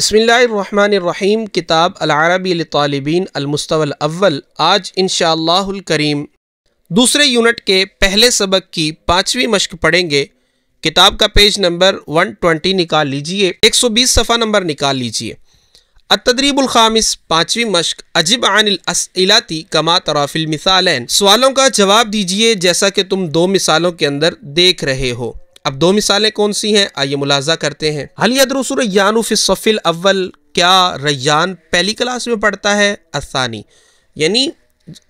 بسم اللہ الرحمن الرحیم۔ کتاب العربی للطالبین المستوى الاول۔ آج انشاءاللہ الکریم دوسرے یونٹ کے پہلے سبق کی 5ویں مشق پڑھیں گے۔ کتاب کا پیج نمبر 120 نکال لیجئے، 120 صفحہ نمبر نکال لیجئے۔ التدریب الخامس، 5ویں مشق، اجب عن الاسئلۃ کما تری فی المثالین، سوالوں کا جواب دیجئے جیسا کہ تم دو مثالوں کے اندر دیکھ رہے ہو۔ اب دو مثالیں کون سی ہیں آئیے ملاحظہ کرتے ہیں۔ هل يدرس ریان فی الصف الاول، کیا ریان پہلی کلاس میں پڑھتا ہے؟ الثانی، یعنی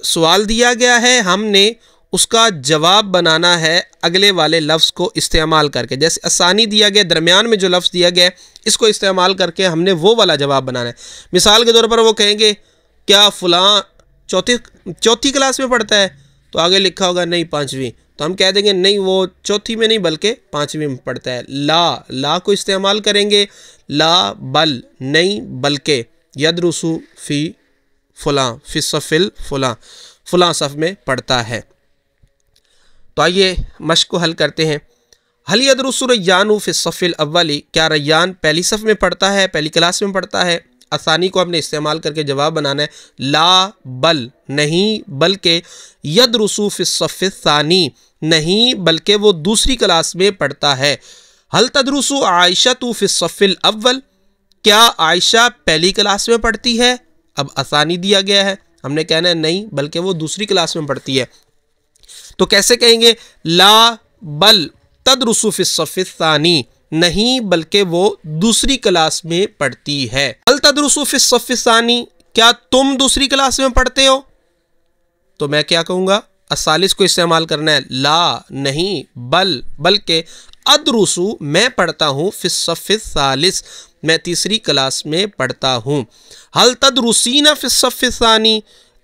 سوال دیا گیا ہے، ہم نے اس کا جواب بنانا ہے اگلے والے لفظ کو استعمال کر کے، جیسے الثانی دیا گیا، درمیان میں جو لفظ دیا گیا ہے اس کو استعمال کر کے ہم نے وہ والا جواب بنانا ہے۔ مثال کے طور پر وہ کہیں گے کیا فلاں چوتھی کلاس میں پڑھتا ہے؟ تو آگے لکھا ہوگا نہیں 5ویں، تو ہم کہہ دیں گے نہیں وہ چوتھی میں نہیں بلکہ 5ویں میں پڑھتا ہے۔ لا کو استعمال کریں گے، لا بل نہیں بلکہ، یدرسو فی فلاں، فی الصف فلاں، فلاں صف میں پڑھتا ہے۔ تو آئیے مشق کو حل کرتے ہیں۔ هل يدرس ریان فی الصف الاول، کیا ریان پہلی صف میں پڑھتا ہے، پہلی کلاس میں پڑھتا ہے؟ الثانی کو ہم نے استعمال کر کے جواب بنانا ہے، لا بل نہیں بلکہ، یدرس فی الصف الثانی نہیں بلکہ وہ دوسری کلاس میں پڑھتا ہے۔ هل تدرس عائشہ فی الصف الاول، کیا عائشہ پہلی کلاس میں پڑھتی ہے؟ اب الثانی دیا گیا ہے، ہم نے کہنا ہے نہیں بلکہ وہ دوسری کلاس میں پڑھتی ہے۔ تو کیسے کہیں گے؟ لا بل تدرس فی الصف الثانی، نہیں بلکہ وہ دوسری کلاس میں پڑھتی ہے۔ هل تدرس فی الصف الثانی، کیا تم دوسری کلاس میں پڑھتے ہو؟ تو میں کیا کہوں گا؟ الثالث کو استعمال کرنا ہے، لا نہیں بل بلکہ، ادرسو میں پڑھتا ہوں، فی الصف الثالث میں تیسری کلاس میں پڑھتا ہوں۔ هل تدرسین فی الصف الثانی،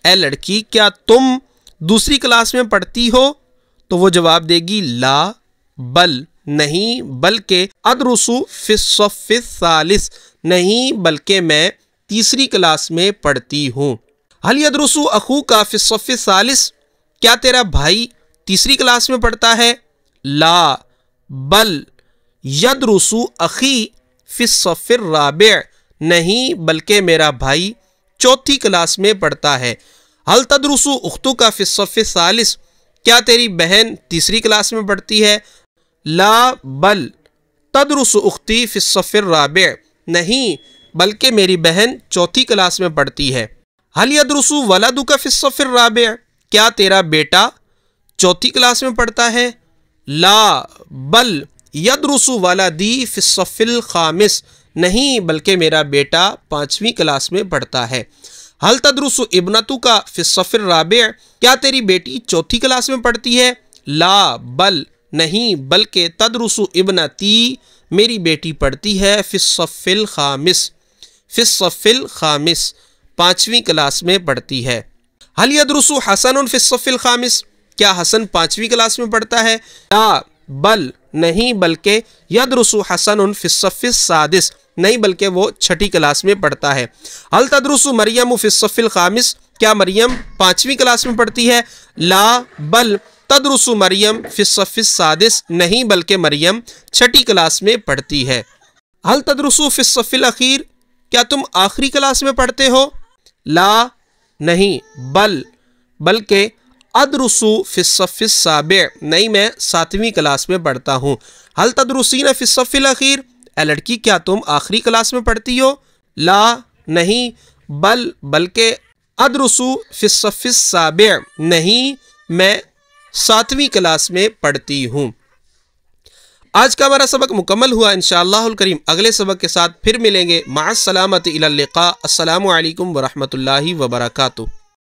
اے لڑکی کیا تم دوسری کلاس میں پڑھتی ہو؟ تو وہ جواب دے گی لا بل نہیں بلکہ، ادرسو فی الصف الثالث نہیں بلکہ میں تیسری کلاس میں پڑھتی ہوں۔ هل يدرس اخوک فی الصف الثالث، کیا تیرا بھائی تیسری کلاس میں پڑھتا ہے؟ لا بل یدرس اخی فی الصف الرابع، نہیں بلکہ میرا بھائی چوتھی کلاس میں پڑھتا ہے۔ هل تدرس اختک فی الصف الثالث، کیا تیری بہن تیسری کلاس میں پڑھتی ہے؟ لا بل تدرس اختی فی الصف الرابع، نہیں بلکہ میری بہن چوتھی کلاس میں پڑھتی ہے۔ هل يدرس ولدک فی الصف الرابع، کیا تیرا بیٹا چوتھی کلاس میں پڑھتا ہے؟ لا بل یدرس ولدی فی الصف الخامس، نہیں بلکہ میرا بیٹا 5ویں کلاس میں پڑھتا ہے۔ هل تدرس ابنتک فی الصف الرابع، کیا تیری بیٹی چوتھی کلاس میں پڑھتی ہے؟ لا بل نہیں بلکہ، تدرس ابنتی میری بیٹی پڑھتی ہے، فی الصف الخامس، فی الصف الخامس 5ویں کلاس میں پڑھتی ہے۔ هل يدرس حسن فی الصف الخامس، کیا حسن 5ویں کلاس میں پڑھتا ہے؟ لا بل نہیں بلکہ، یدرس حسن فی الصف السادس، نہیں بلکہ وہ 6ٹھی کلاس میں پڑھتا ہے۔ هل تدرس مریم فی الصف الخامس، کیا مریم 5ویں کلاس میں پڑھتی ہے؟ لا بل تدرس مریم فی الصف السادس، نہیں بلکہ مریم 6ٹھی کلاس میں پڑھتی ہے۔ هل تدرس فی الصف الاخیر، کیا تم آخری کلاس میں پڑھتے ہو؟ لا نہیں بل بلکہ، ادرس فی الصف السابع، نہیں میں 7ویں کلاس میں پڑھتا ہوں۔ هل تدرسین فی الصف الاخیر، اے لڑکی کیا تم آخری کلاس میں پڑھتی ہو؟ لا نہیں بل بلکہ، ادرس فی الصف السابع، نہیں میں 7ویں کلاس میں پڑھتی ہوں۔ آج کا ہمارا سبق مکمل ہوا، انشاءاللہ الکریم اگلے سبق کے ساتھ پھر ملیں گے۔ مع السلامۃ، الی اللقاء، السلام علیکم ورحمۃ اللہ وبرکاتہ۔